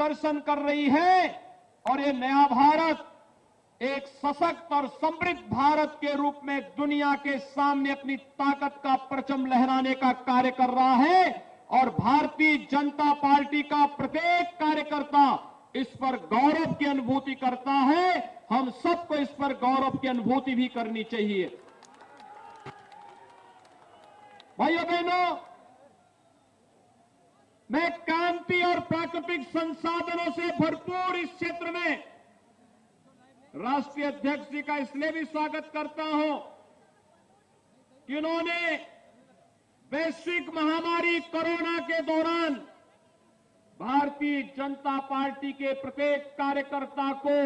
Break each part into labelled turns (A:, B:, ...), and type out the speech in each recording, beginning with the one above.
A: मार्गदर्शन कर रही है और ये नया भारत एक सशक्त और समृद्ध भारत के रूप में दुनिया के सामने अपनी ताकत का परचम लहराने का कार्य कर रहा है। और भारतीय जनता पार्टी का प्रत्येक कार्यकर्ता इस पर गौरव की अनुभूति करता है। हम सबको इस पर गौरव की अनुभूति भी करनी चाहिए। भाइयों बहनों, मैं क्रांति और प्राकृतिक संसाधनों से भरपूर इस क्षेत्र में राष्ट्रीय अध्यक्ष जी का इसलिए भी स्वागत करता हूं कि उन्होंने वैश्विक महामारी कोरोना के दौरान भारतीय जनता पार्टी के प्रत्येक कार्यकर्ता को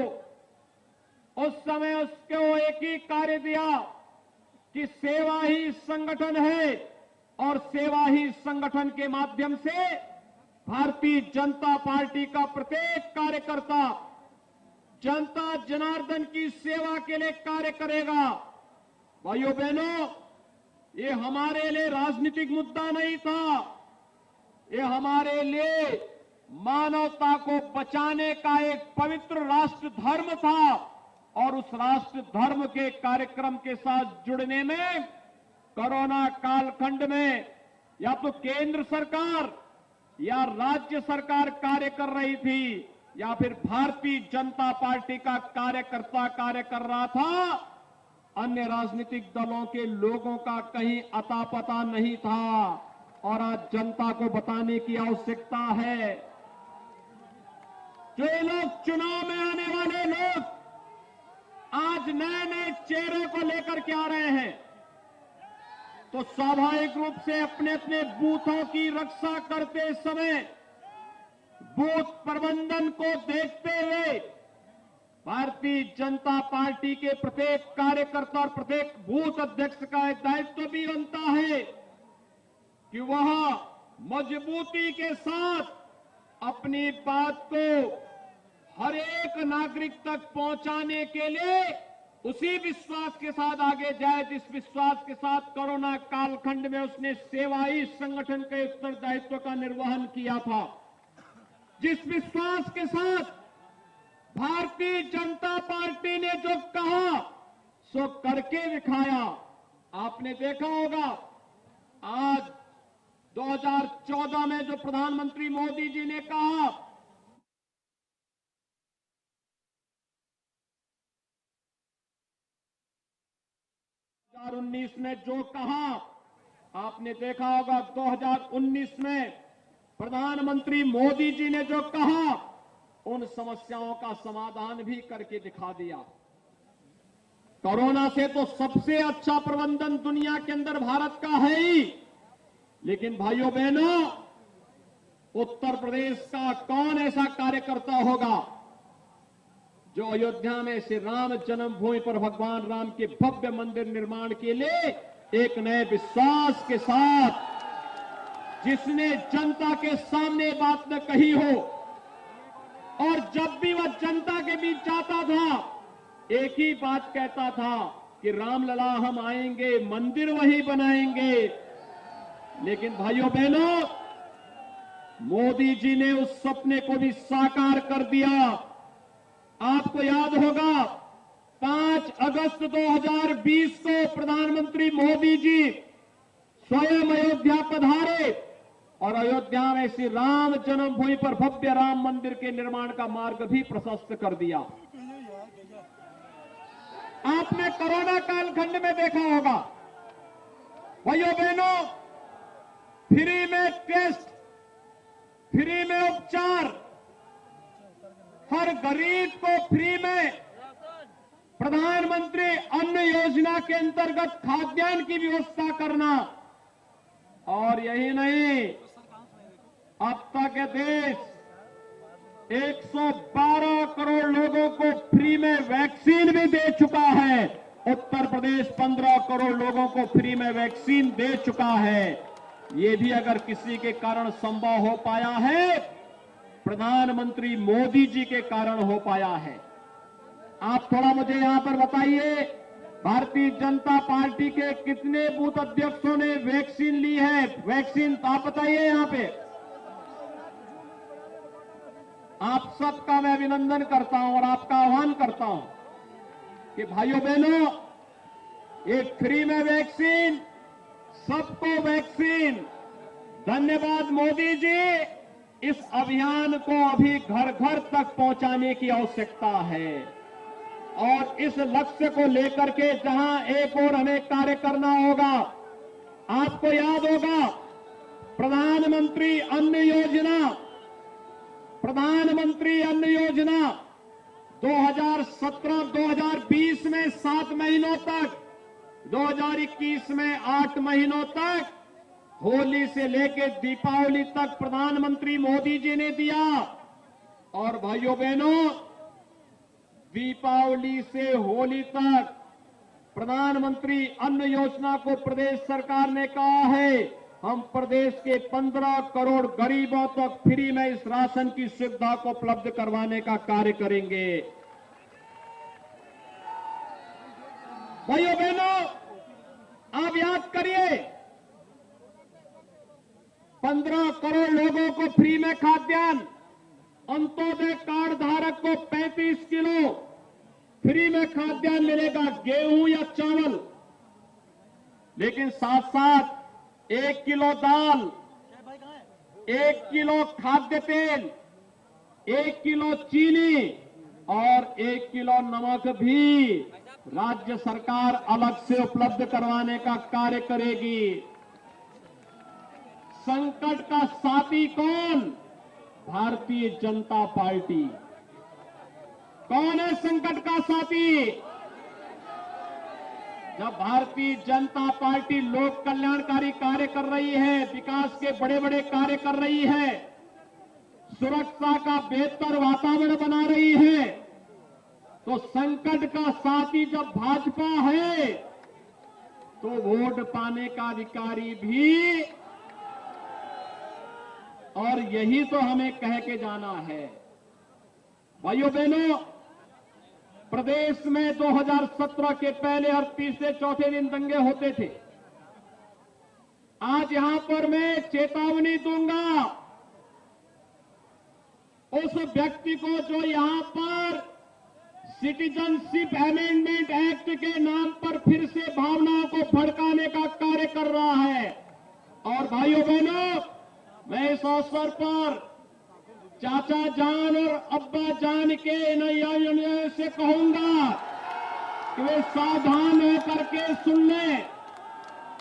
A: उस समय उसको एक ही कार्य दिया कि सेवा ही संगठन है और सेवा ही संगठन के माध्यम से भारतीय जनता पार्टी का प्रत्येक कार्यकर्ता जनता जनार्दन की सेवा के लिए कार्य करेगा। भाइयों बहनों, ये हमारे लिए राजनीतिक मुद्दा नहीं था, ये हमारे लिए मानवता को बचाने का एक पवित्र राष्ट्र धर्म था। और उस राष्ट्र धर्म के कार्यक्रम के साथ जुड़ने में कोरोना कालखंड में या तो केंद्र सरकार या राज्य सरकार कार्य कर रही थी या फिर भारतीय जनता पार्टी का कार्यकर्ता कार्य कर रहा था। अन्य राजनीतिक दलों के लोगों का कहीं अता पता नहीं था। और आज जनता को बताने की आवश्यकता है। जो लोग चुनाव में आने वाले लोग आज नए नए चेहरों को लेकर के आ रहे हैं, तो स्वाभाविक रूप से अपने अपने बूथों की रक्षा करते समय बूथ प्रबंधन को देखते हुए भारतीय जनता पार्टी के प्रत्येक कार्यकर्ता और प्रत्येक बूथ अध्यक्ष का एक दायित्व भी बनता है कि वह मजबूती के साथ अपनी बात को हर एक नागरिक तक पहुंचाने के लिए उसी विश्वास के साथ आगे जाए जिस विश्वास के साथ कोरोना कालखंड में उसने सेवाई संगठन के उत्तरदायित्व का निर्वहन किया था। जिस विश्वास के साथ भारतीय जनता पार्टी ने जो कहा सो करके दिखाया। आपने देखा होगा आज 2014 में जो प्रधानमंत्री मोदी जी ने कहा, 2019 में जो कहा, आपने देखा होगा 2019 में प्रधानमंत्री मोदी जी ने जो कहा उन समस्याओं का समाधान भी करके दिखा दिया। कोरोना से तो सबसे अच्छा प्रबंधन दुनिया के अंदर भारत का है ही, लेकिन भाइयों बहनों, उत्तर प्रदेश का कौन ऐसा कार्यकर्ता होगा जो अयोध्या में श्री राम जन्मभूमि पर भगवान राम के भव्य मंदिर निर्माण के लिए एक नए विश्वास के साथ, जिसने जनता के सामने बात न कही हो और जब भी वह जनता के बीच जाता था एक ही बात कहता था कि रामलला हम आएंगे, मंदिर वही बनाएंगे। लेकिन भाइयों बहनों, मोदी जी ने उस सपने को भी साकार कर दिया। आपको याद होगा 5 अगस्त 2020 को प्रधानमंत्री मोदी जी स्वयं अयोध्या पधारे और अयोध्या में श्री राम जन्मभूमि पर भव्य राम मंदिर के निर्माण का मार्ग भी प्रशस्त कर दिया। आपने कोरोना कालखंड में देखा होगा भाइयों बहनों, फ्री में टेस्ट, फ्री में उपचार, हर गरीब को फ्री में प्रधानमंत्री अन्न योजना के अंतर्गत खाद्यान्न की व्यवस्था करना। और यही नहीं, अब तक देश 112 करोड़ लोगों को फ्री में वैक्सीन भी दे चुका है। उत्तर प्रदेश 15 करोड़ लोगों को फ्री में वैक्सीन दे चुका है। ये भी अगर किसी के कारण संभव हो पाया है, प्रधानमंत्री मोदी जी के कारण हो पाया है। आप थोड़ा मुझे यहां पर बताइए, भारतीय जनता पार्टी के कितने बूथ अध्यक्षों ने वैक्सीन ली है? वैक्सीन आप बताइए यहां पे। आप सबका मैं अभिनंदन करता हूं और आपका आह्वान करता हूं कि भाइयों बहनों, ये फ्री में वैक्सीन, सबको वैक्सीन। धन्यवाद मोदी जी। इस अभियान को अभी घर घर तक पहुंचाने की आवश्यकता है और इस लक्ष्य को लेकर के जहां एक और हमें कार्य करना होगा। आपको याद होगा प्रधानमंत्री अन्न योजना 2017-2020 में 7 महीनों तक, 2021 में 8 महीनों तक, होली से लेकर दीपावली तक प्रधानमंत्री मोदी जी ने दिया। और भाइयों बहनों, दीपावली से होली तक प्रधानमंत्री अन्न योजना को प्रदेश सरकार ने कहा है हम प्रदेश के 15 करोड़ गरीबों तक फ्री में इस राशन की सुविधा को उपलब्ध करवाने का कार्य करेंगे। भाइयों बहनों, आप याद करिए, 15 करोड़ लोगों को फ्री में खाद्यान्न, अंत्योदय कार्ड धारक को 35 किलो फ्री में खाद्यान्न मिलेगा, गेहूं या चावल। लेकिन साथ साथ 1 किलो दाल, 1 किलो खाद्य तेल, 1 किलो चीनी और 1 किलो नमक भी राज्य सरकार अलग से उपलब्ध करवाने का कार्य करेगी। संकट का साथी कौन? भारतीय जनता पार्टी। कौन है संकट का साथी? जब भारतीय जनता पार्टी लोक कल्याणकारी कार्य कर रही है, विकास के बड़े बड़े कार्य कर रही है, सुरक्षा का बेहतर वातावरण बना रही है, तो संकट का साथी जब भाजपा है तो वोट पाने का अधिकारी भी। और यही तो हमें कह के जाना है। भाइयों बहनों, प्रदेश में 2017 के पहले हर तीसरे चौथे दिन दंगे होते थे। आज यहां पर मैं चेतावनी दूंगा उस व्यक्ति को जो यहां पर सिटीजनशिप अमेंडमेंट एक्ट के नाम पर फिर से भावनाओं को भड़काने का कार्य कर रहा है। और भाइयों बहनों, मैं इस अवसर पर चाचा जान और अब्बा जान के नैया से कहूंगा कि वे सावधान होकर के सुन लें।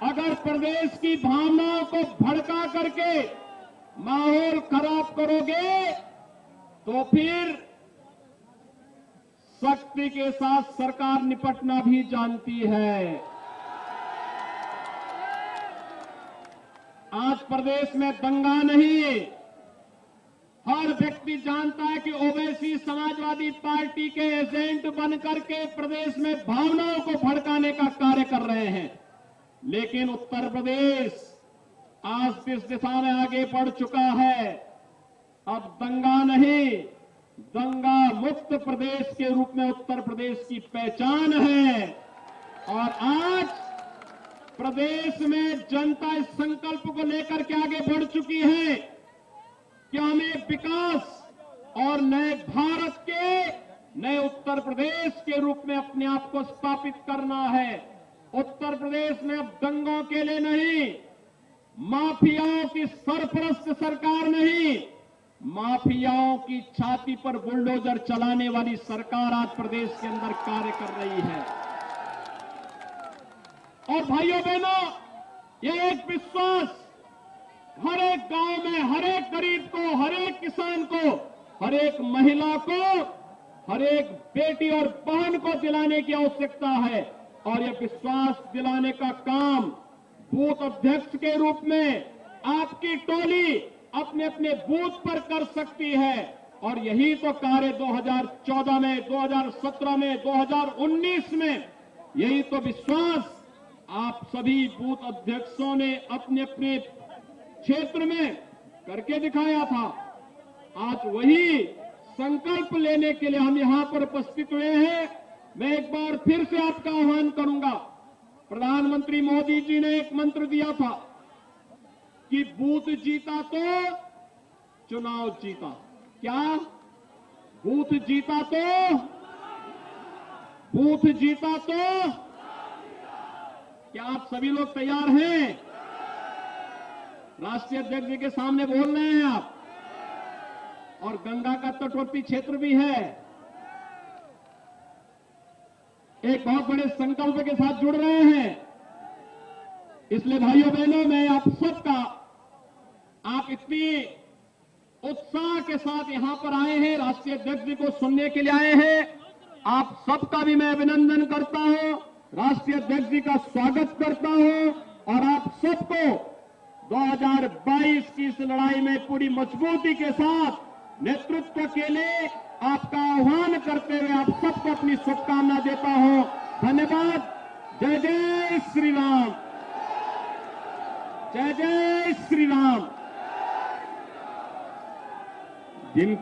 A: अगर प्रदेश की भावनाओं को भड़का करके माहौल खराब करोगे तो फिर शक्ति के साथ सरकार निपटना भी जानती है। आज प्रदेश में दंगा नहीं, हर व्यक्ति जानता है कि ओवैसी समाजवादी पार्टी के एजेंट बनकर के प्रदेश में भावनाओं को भड़काने का कार्य कर रहे हैं। लेकिन उत्तर प्रदेश आज इस दिशा में आगे बढ़ चुका है। अब दंगा नहीं, दंगा मुक्त प्रदेश के रूप में उत्तर प्रदेश की पहचान है। और आज प्रदेश में जनता इस संकल्प को लेकर के आगे बढ़ चुकी है कि हमें विकास और नए भारत के, नए उत्तर प्रदेश के रूप में अपने आप को स्थापित करना है। उत्तर प्रदेश में अब दंगों के लिए नहीं, माफियाओं की सरपरस्त सरकार नहीं, माफियाओं की छाती पर बुलडोजर चलाने वाली सरकार आज प्रदेश के अंदर कार्य कर रही है। और भाइयों बहनों, ये एक विश्वास हर एक गांव में, हर एक गरीब को, हर एक किसान को, हर एक महिला को, हर एक बेटी और बहन को दिलाने की आवश्यकता है। और यह विश्वास दिलाने का काम बूथ अध्यक्ष के रूप में आपकी टोली अपने अपने बूथ पर कर सकती है। और यही तो कार्य 2014 में, 2017 में, 2019 में, यही तो विश्वास आप सभी बूथ अध्यक्षों ने अपने अपने क्षेत्र में करके दिखाया था। आज वही संकल्प लेने के लिए हम यहां पर उपस्थित हुए हैं। मैं एक बार फिर से आपका आह्वान करूंगा। प्रधानमंत्री मोदी जी ने एक मंत्र दिया था कि बूथ जीता तो चुनाव जीता। क्या? बूथ जीता तो क्या आप सभी लोग तैयार हैं? राष्ट्रीय अध्यक्ष जी के सामने बोल रहे हैं आप, और गंगा का तटवर्ती क्षेत्र भी है। एक बहुत बड़े संकल्प के साथ जुड़ रहे हैं। इसलिए भाइयों बहनों, मैं आप सबका, आप इतनी उत्साह के साथ यहां पर आए हैं, राष्ट्रीय अध्यक्ष जी को सुनने के लिए आए हैं, आप सबका भी मैं अभिनंदन करता हूं, राष्ट्रीय अध्यक्ष जी का स्वागत करता हूं, और आप सबको 2022 की इस लड़ाई में पूरी मजबूती के साथ नेतृत्व के लिए आपका आह्वान करते हुए आप सबको अपनी शुभकामना देता हूं। धन्यवाद। जय जय श्री राम। जय जय श्री राम। जिन